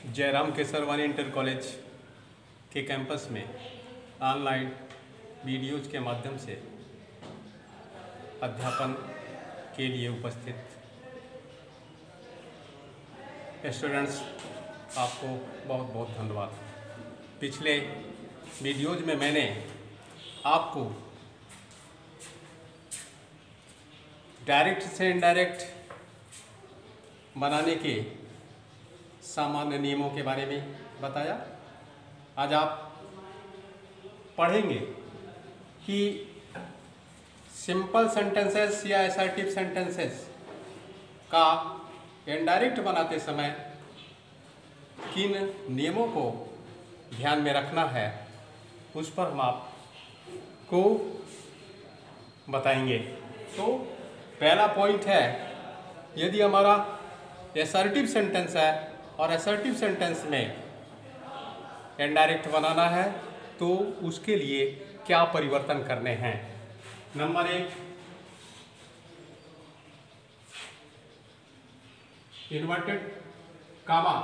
Jairam Kesarwani inter college के campus में online videos के माध्यम से अध्यापन के लिए उपस्थित स्टूडेंट्स, आपको बहुत बहुत धन्यवाद। पिछले वीडियोज में मैंने आपको डायरेक्ट से इनडायरेक्ट बनाने के सामान्य नियमों के बारे में बताया। आज आप पढ़ेंगे कि सिंपल सेंटेंसेस या असर्टिव सेंटेंसेस का इनडायरेक्ट बनाते समय किन नियमों को ध्यान में रखना है, उस पर हम आपको बताएंगे। तो पहला पॉइंट है, यदि हमारा असर्टिव सेंटेंस है और असर्टिव सेंटेंस में इनडायरेक्ट बनाना है तो उसके लिए क्या परिवर्तन करने हैं। Number 1, inverted comma.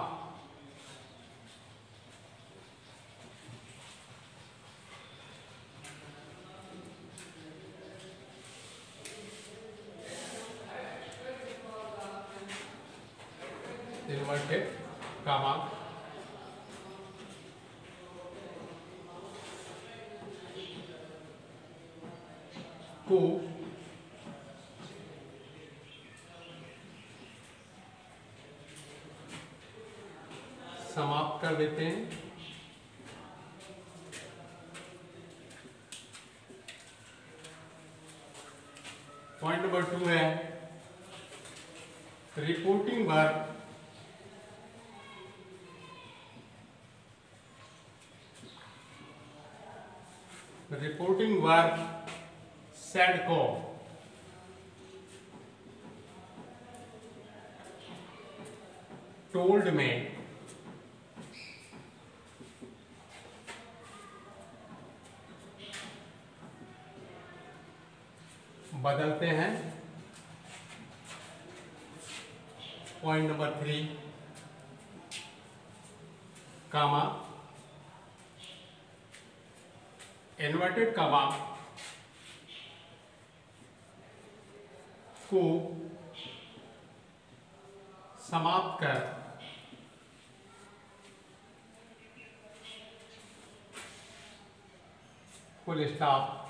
Inverted comma को समाप्त कर देते हैं। पॉइंट नंबर 2 है रिपोर्टिंग वर्ब सेड को टोल्ड में बदलते हैं। Point number 3, comma inverted comma को समाप्त कर फुल स्टॉप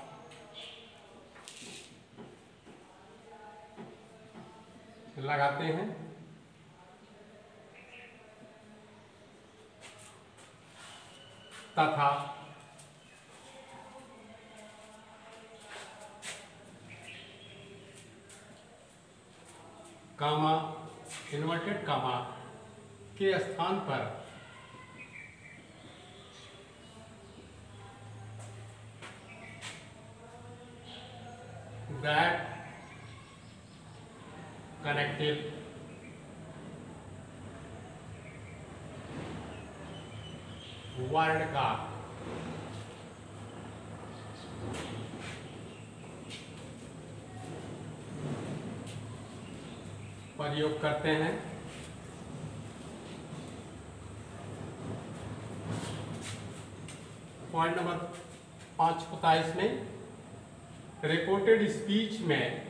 लगाते हैं। तथा कामा इन्वर्टेड कामा के स्थान पर दैट कनेक्टिव वर्ड का प्रयोग करते हैं। पॉइंट नंबर 5 होता है इसमें, रिपोर्टेड स्पीच में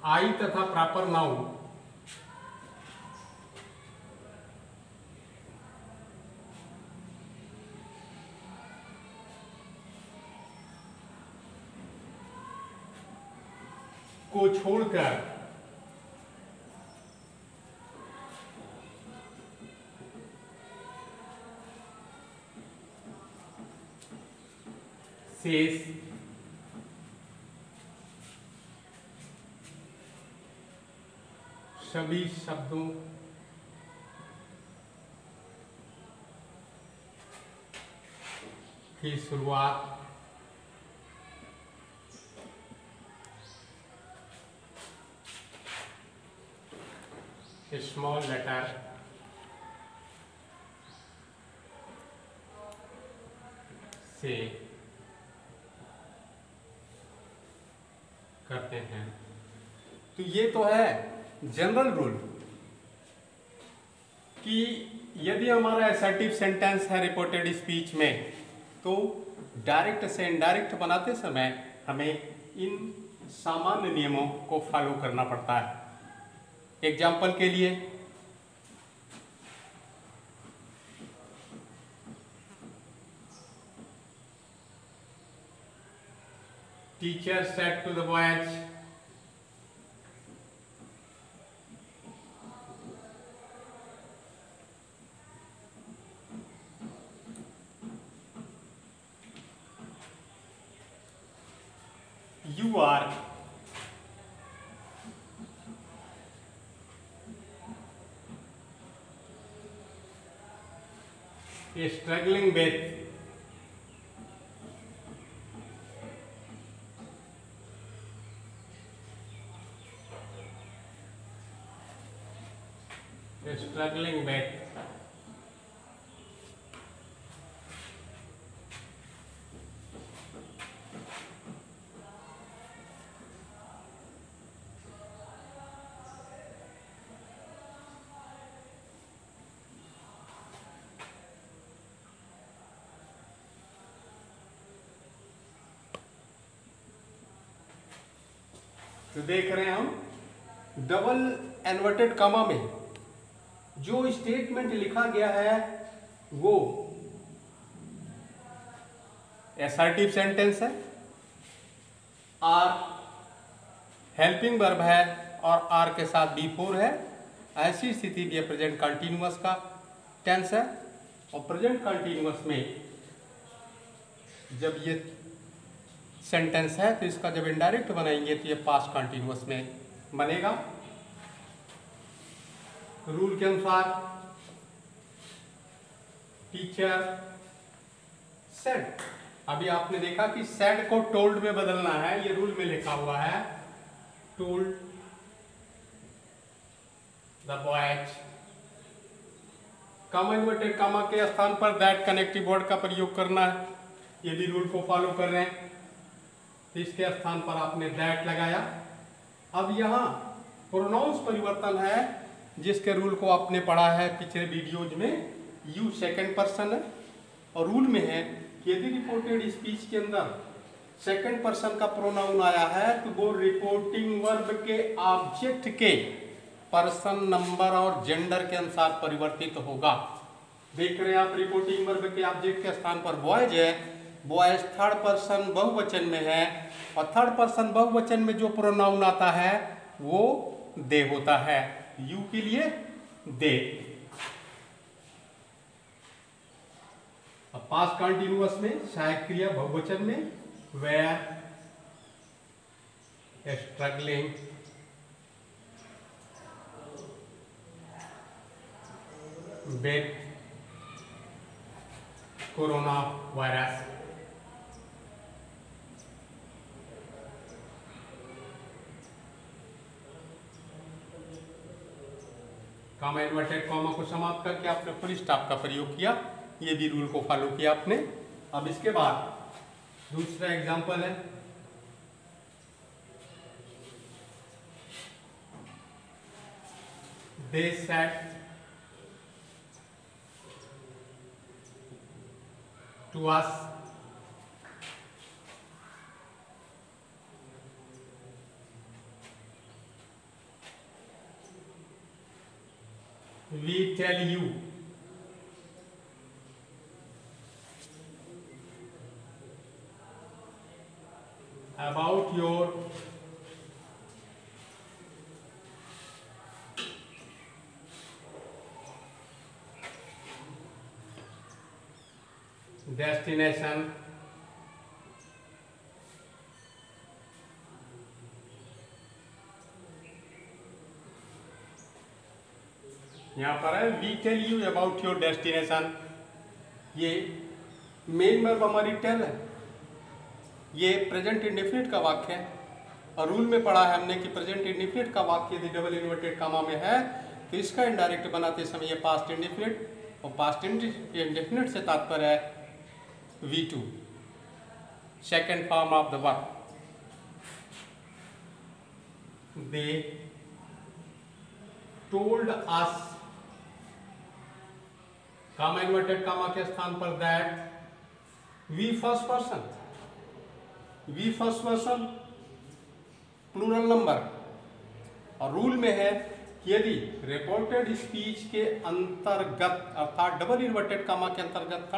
आई तथा प्रॉपर नाउन को छोड़कर शेष सभी शब्दों की शुरुआत स्मॉल लेटर से करते हैं। तो ये तो है जनरल रूल कि यदि हमारा असर्टिव सेंटेंस है रिपोर्टेड स्पीच में, तो डायरेक्ट से इनडायरेक्ट बनाते समय हमें इन सामान्य नियमों को फॉलो करना पड़ता है। एग्जाम्पल के लिए, teacher said to the boys, you are struggling with तो देख रहे हैं हम डबल इन्वर्टेड कॉमा में जो स्टेटमेंट लिखा गया है वो असर्टिव सेंटेंस है, आर हेल्पिंग वर्ब है और आर के साथ B4 है। ऐसी स्थिति में प्रेजेंट कंटिन्यूअस का टेंस है, और प्रेजेंट कंटिन्यूअस में जब ये सेंटेंस है तो इसका जब इनडायरेक्ट बनाएंगे तो ये पास्ट कंटिन्यूअस में बनेगा। रूल के अनुसार टीचर सेड, अभी आपने देखा कि सेड को टोल्ड में बदलना है, ये रूल में लिखा हुआ है told the boys. Comma inverted comma के स्थान पर दैट कनेक्टिव वर्ड का प्रयोग करना है, ये भी रूल को फॉलो कर रहे हैं, तो इसके स्थान पर आपने दैट लगाया। अब यहाँ प्रोनाउंस परिवर्तन है जिसके रूल को आपने पढ़ा है पिछले वीडियोज में, यू सेकंड पर्सन है, और रूल में है कि यदि रिपोर्टेड स्पीच के अंदर सेकंड पर्सन का प्रोनाउन आया है तो वो रिपोर्टिंग वर्ब के ऑब्जेक्ट के पर्सन, नंबर और जेंडर के अनुसार परिवर्तित होगा। देख रहे हैं आप, रिपोर्टिंग वर्ब के ऑब्जेक्ट के स्थान पर बॉयज है, बॉयज थर्ड पर्सन बहुवचन में है, और थर्ड पर्सन बहुवचन में जो प्रोनाउन आता है वो दे होता है, यू के लिए दे। अब पास्ट कंटिन्यूअस में सहायक क्रिया बहुवचन में were struggling with corona virus. Comma inverted comma को समाप्त करके आपने फुल स्टॉप का प्रयोग किया, ये भी रूल को फॉलो किया आपने। अब इसके बाद दूसरा एग्जांपल है, they said to us we tell you about your destination यहाँ पर है we tell you about your destination. ये मेन वर्ब हमारी टेल है, ये प्रेजेंट इंडेफिनिट का वाक्य है, और रूल में पढ़ा है हमने कि प्रेजेंट इंडेफिनिट का वाक्य यदि डबल इन्वर्टेड कॉमा में है तो इसका इनडायरेक्ट बनाते समय ये पास्ट इंडेफिनिट, और पास्ट इंडेफिनिट से तात्पर्य है V2 second form of the verb. they told us, comma inverted comma के स्थान पर that we first person plural number, और रूल में है कि यदि रिपोर्टेड स्पीच के अंतर्गत अर्थात डबल इन्वर्टेड कामा के अंतर्गत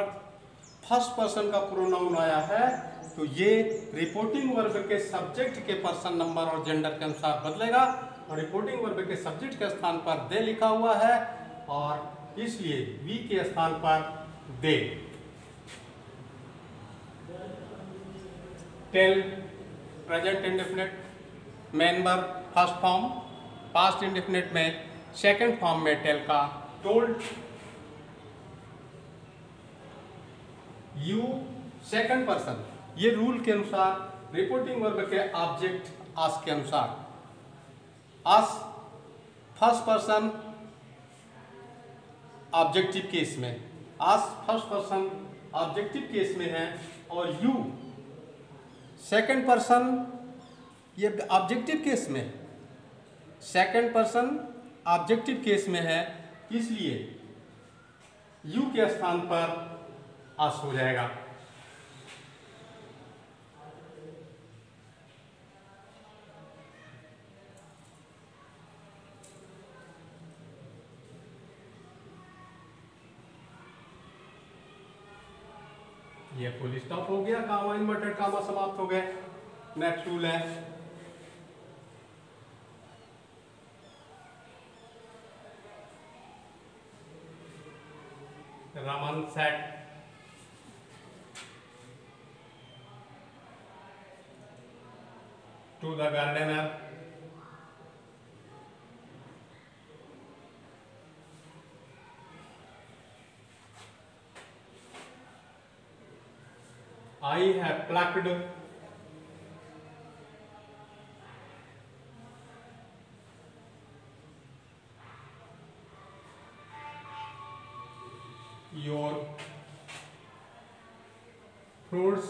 फर्स्ट पर्सन का प्रोनाउन आया है तो ये रिपोर्टिंग वर्ब के सब्जेक्ट के पर्सन नंबर और जेंडर के अनुसार बदलेगा, और रिपोर्टिंग वर्ब के सब्जेक्ट के स्थान पर दे लिखा हुआ है और इसलिए वी के स्थान पर they. Tell present indefinite main verb first form, past indefinite में सेकंड फॉर्म में टेल का टोल्ड, यू सेकंड पर्सन, ये रूल के अनुसार रिपोर्टिंग वर्ब के ऑब्जेक्ट आस के अनुसार, us first person objective case में, us first person objective case में है और यू सेकंड पर्सन ये ऑब्जेक्टिव केस में, सेकंड पर्सन ऑब्जेक्टिव केस में है, इसलिए यू के स्थान पर आस हो जाएगा। ये फुल स्टॉप हो गया, कामा इन्वर्टेड कामा समाप्त हो गए। नेक्स्ट रूल है Raman said to the gardener, I have plucked your fruits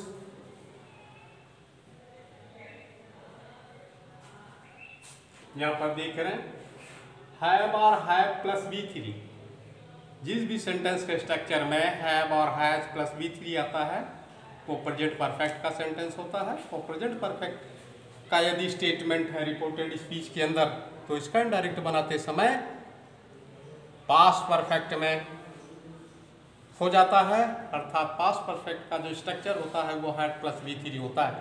यहां पर देख रहे हैं हैव और हैव प्लस B3, जिस भी सेंटेंस के स्ट्रक्चर में हैव और हैज प्लस B3 आता है वो प्रेजेंट परफेक्ट का सेंटेंस होता है। और प्रेजेंट परफेक्ट का यदि स्टेटमेंट है रिपोर्टेड स्पीच के अंदर तो इसका इनडायरेक्ट बनाते समय पास्ट परफेक्ट में हो जाता है, अर्थात पास्ट परफेक्ट का जो स्ट्रक्चर होता है वो हैड प्लस B3 होता है।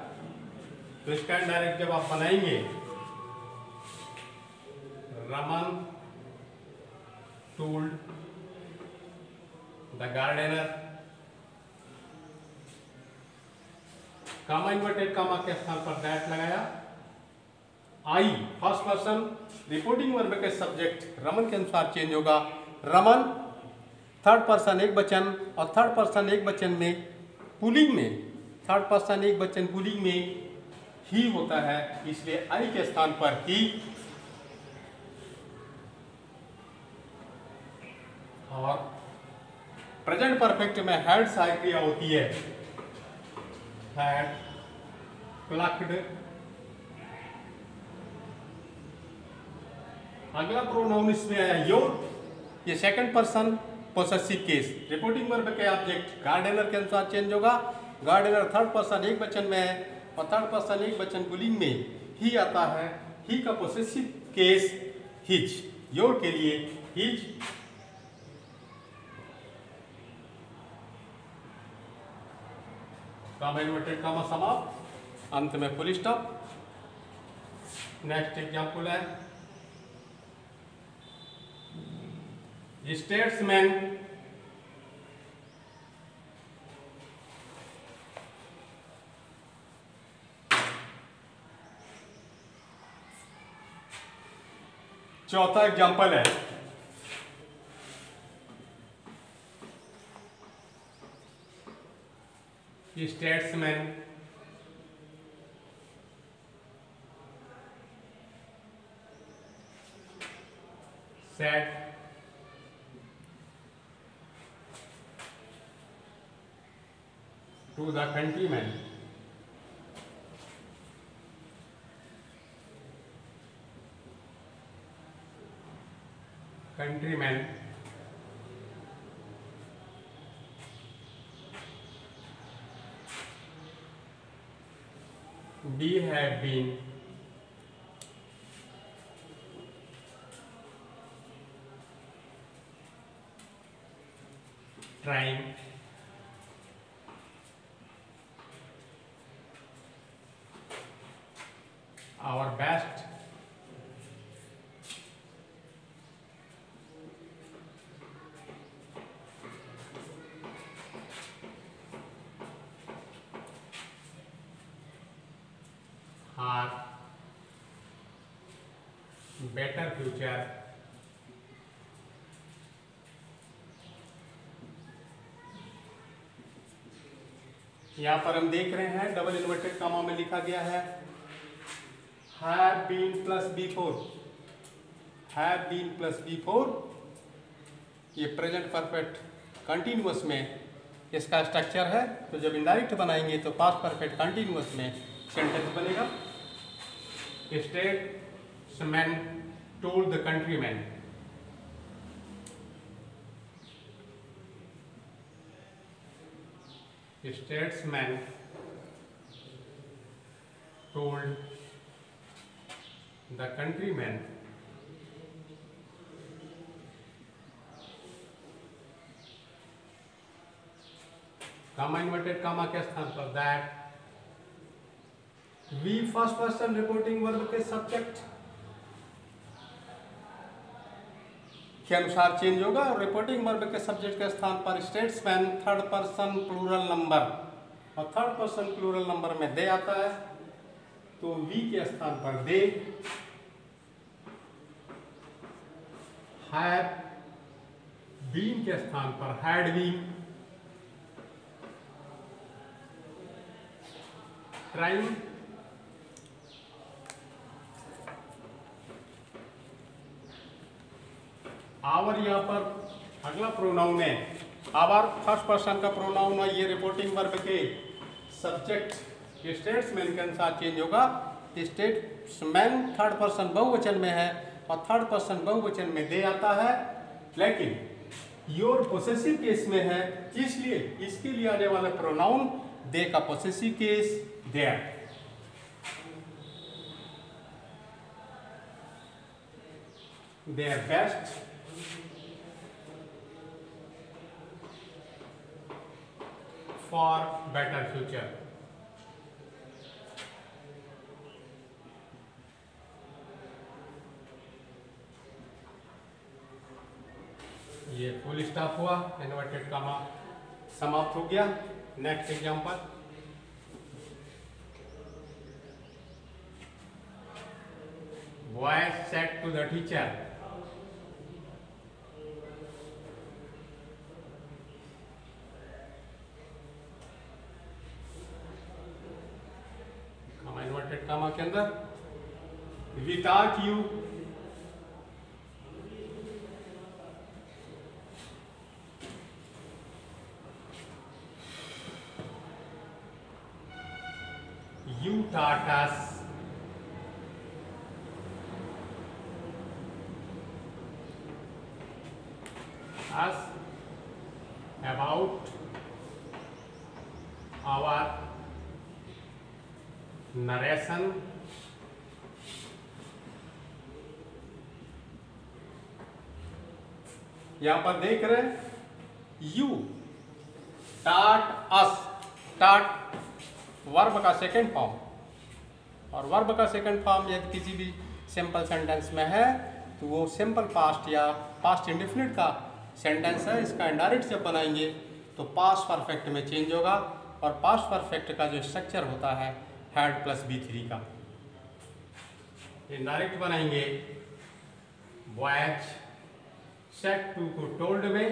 तो इसका इनडायरेक्ट जब आप बनाएंगे Raman told the gardener, comma inverted comma के स्थान पर दैट लगाया, I first person reporting verb के सब्जेक्ट रमन के अनुसार चेंज होगा, रमन थर्ड पर्सन एक वचन, और थर्ड पर्सन एक वचन में पुलिंग में, थर्ड पर्सन एक वचन पुलिंग में ही होता है, इसलिए आई के स्थान पर ही, और प्रेजेंट परफेक्ट में हैड सहायक क्रिया होती है, हैड प्लक्ड। अगला प्रोनाउन इसमें आया योर, ये second person possessive case, reporting verb के ऑब्जेक्ट गार्डनर के अनुसार चेंज होगा, गार्डनर थर्ड पर्सन एक वचन में है और थर्ड पर्सन एक वचन पुलिंग में ही आता है, ही का पोसेसिव केस हिज, योर के लिए हिज, कामा इन्वर्टेड कामा समाप्त, अंत में फुल स्टॉप। नेक्स्ट एग्जांपल है स्टेट्समैन चौथा एग्जांपल है statesman said to the countryman, countrymen we have been trying our best for better future यहाँ पर हम देख रहे हैं डबल इन्वर्टेड कॉमा में लिखा गया है have been plus before, have been plus before, ये प्रेजेंट परफेक्ट कंटिन्यूअस में इसका स्ट्रक्चर है। तो जब इनडायरेक्ट बनाएंगे तो पास्ट परफेक्ट कंटिन्यूअस में सेंटेंस बनेगा statesman told the countryman, statesman told the countryman comma inverted comma के स्थान पर that we first person reporting verb के सब्जेक्ट के अनुसार चेंज होगा और रिपोर्टिंग वर्ब के सब्जेक्ट के स्थान पर statesman third person plural number, और थर्ड पर्सन प्लूरल नंबर में दे आता है तो वी के स्थान पर दे, हैव बीन के स्थान पर हैड बीन, ट्राइंग आवर, यहाँ पर अगला प्रोनाउन है आवर, फर्स्ट पर्सन का प्रोनाउन है, ये रिपोर्टिंग वर्ब के सब्जेक्ट स्टेट्समैन के अनुसार चेंज होगा। स्टेट्समैन थर्ड पर्सन बहुवचन में है और थर्ड पर्सन बहुवचन में दे आता है, लेकिन योर पोसेसिव केस में है, इसलिए इसके लिए आने वाला प्रोनाउन दे का possessive case their. Their best for better future। ये फुल स्टॉप हुआ, इन्वर्टेड कॉमा समाप्त हो गया। Next example, boy said to the teacher, inverted comma के अंदर, without you you taught us about our narration यहां पर देख रहे हैं यू टाट अस, टाट वर्ब का सेकंड फॉर्म, और वर्ब का सेकंड फॉर्म यदि किसी भी सिंपल सेंटेंस में है तो वो सिंपल पास्ट या पास्ट इंडेफिनिट का सेंटेंस है। इसका इनडायरेक्ट जब बनाएंगे तो पास्ट परफेक्ट में चेंज होगा, और पास्ट परफेक्ट का जो स्ट्रक्चर होता है हैड प्लस B3 का। इनडायरेक्ट बनाएंगे बॉयज सेड टू को टोल्ड में,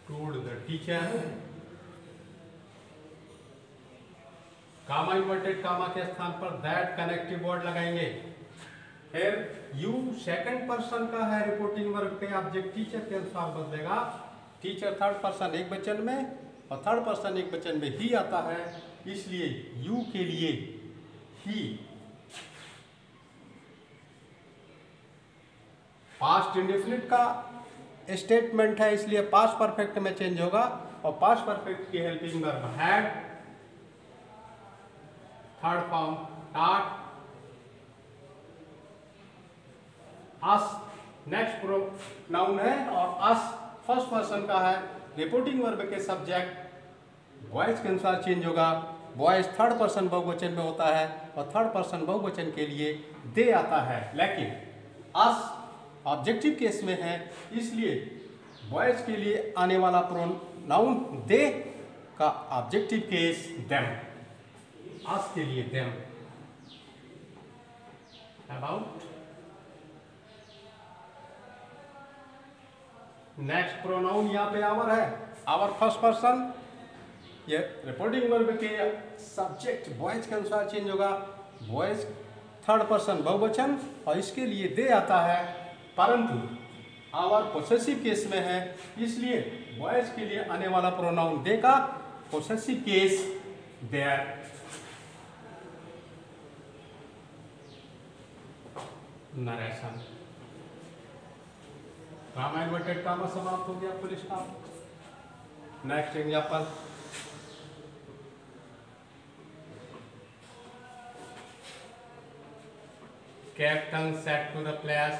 told the teacher, comma inverted comma के स्थान पर दैट कनेक्टिव वर्ड लगाएंगे। फिर यू सेकंड पर्सन का है, रिपोर्टिंग वर्ब के ऑब्जेक्ट टीचर के अनुसार बदलेगा। टीचर थर्ड पर्सन एक वचन में और थर्ड पर्सन एक वचन में ही आता है, इसलिए यू के लिए ही पास्ट इंडेफिनिट का स्टेटमेंट है, इसलिए पास्ट परफेक्ट में चेंज होगा, और पास्ट परफेक्ट की helping verb had, third form टाट, अस नेक्स्ट प्रोनाउन है, और अस फर्स्ट पर्सन का है। रिपोर्टिंग वर्ब के सब्जेक्ट वॉइस के अनुसार चेंज होगा। वॉइस थर्ड पर्सन बहुवचन में होता है, और थर्ड पर्सन बहुवचन के लिए दे आता है, लेकिन अस ऑब्जेक्टिव केस में है, इसलिए वॉइस के लिए आने वाला प्रोनाउन दे का ऑब्जेक्टिव केस देम, अस के लिए देम। अबाउट नेक्स्ट प्रोनाउन यहाँ पे आवर है, आवर फर्स्ट पर्सन। ये रिपोर्टिंग वर्ब के सब्जेक्ट वॉइस के अनुसार चेंज होगा। वॉइस थर्ड पर्सन बहुवचन, और इसके लिए दे आता है, परंतु आवर पोसेसिव केस में है, इसलिए वॉइस के लिए आने वाला प्रोनाउन दे का possessive case their. Narration comma inverted comma समाप्त हो गया, full stop. Next example, Captain said to the players,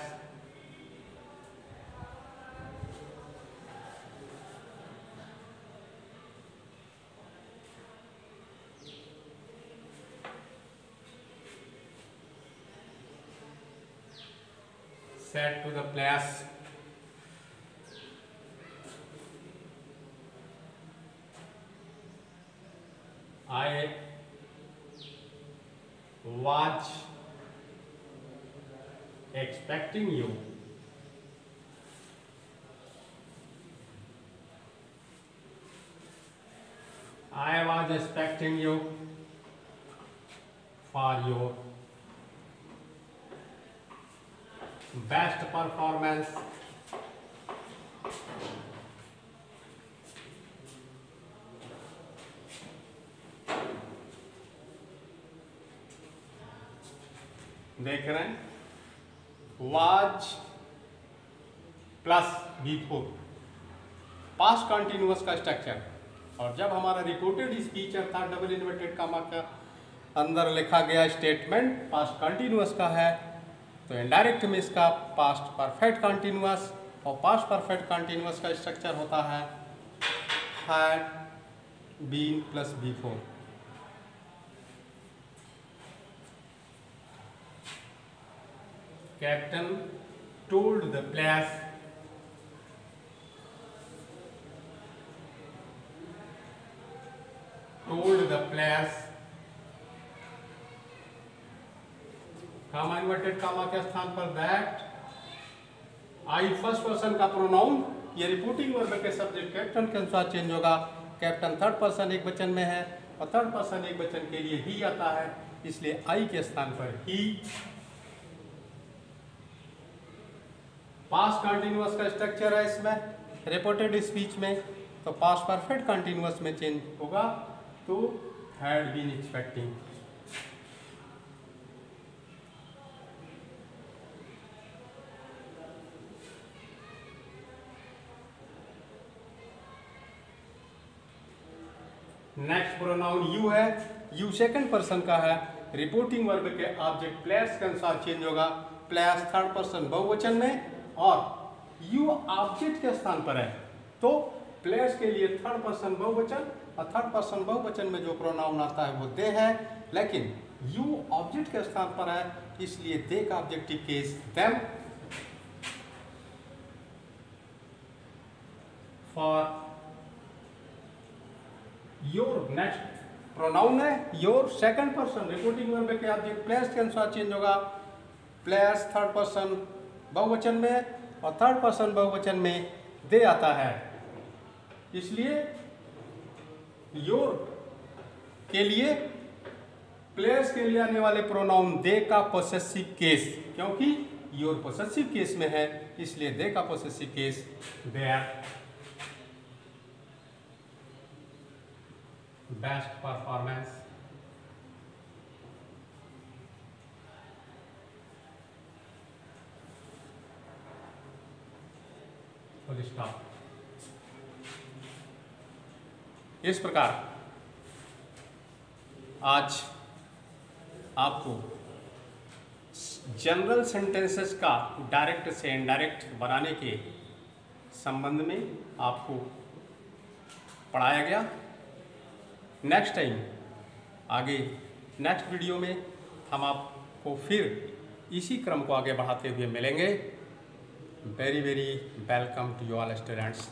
I was expecting you. I was expecting you for your best performance. देख रहे हैं, was plus before past continuous का structure, और जब हमारा रिपोर्टेड स्पीच अर्थात डबल इन्वर्टेड कॉमा का अंदर लिखा गया स्टेटमेंट पास्ट कंटिन्यूअस का है, तो इनडायरेक्ट में इसका पास्ट परफेक्ट कंटिन्यूअस, और पास्ट परफेक्ट कंटिन्यूअस का स्ट्रक्चर होता है had been plus before. Captain told the players comma inverted comma के स्थान पर दैट, आई फर्स्ट पर्सन का प्रोनाउन, ये रिपोर्टिंग वर्ब के सब्जेक्ट कैप्टन के अनुसार चेंज होगा। कैप्टन थर्ड पर्सन एक वचन में है, और थर्ड पर्सन एक वचन के लिए ही आता है, इसलिए आई के स्थान पर ही। पास्ट कंटिन्यूअस का स्ट्रक्चर है इसमें रिपोर्टेड स्पीच में, तो पास्ट परफेक्ट कंटिन्यूअस में चेंज होगा, तो had been expecting. Next pronoun you है, यू सेकंड पर्सन का है, रिपोर्टिंग वर्ब के ऑब्जेक्ट प्लेयर्स के अनुसार चेंज होगा। प्लेयर्स थर्ड पर्सन बहुवचन में, और यू ऑब्जेक्ट के स्थान पर है, तो प्लेयर्स के लिए थर्ड पर्सन बहुवचन, और थर्ड पर्सन बहुवचन में जो प्रोनाउन आता है वो दे है, लेकिन यू ऑब्जेक्ट के स्थान पर है, इसलिए दे का objective case them. For your next pronoun है your second person, reporting verb के ऑब्जेक्ट प्लेयर्स के अनुसार चेंज होगा। प्लेयर्स थर्ड पर्सन बहुवचन में, और थर्ड पर्सन बहुवचन में दे आता है, इसलिए योर के लिए प्लेयर्स के लिए आने वाले प्रोनाउन दे का पोसेसिव केस, क्योंकि योर पोसेसिव केस में है, इसलिए दे का possessive case their. Best performance, full stop. इस प्रकार आज आपको जनरल सेंटेंसेस का डायरेक्ट से इनडायरेक्ट बनाने के संबंध में आपको पढ़ाया गया। नेक्स्ट टाइम आगे नेक्स्ट वीडियो में हम आपको फिर इसी क्रम को आगे बढ़ाते हुए मिलेंगे। Very very welcome to you all students.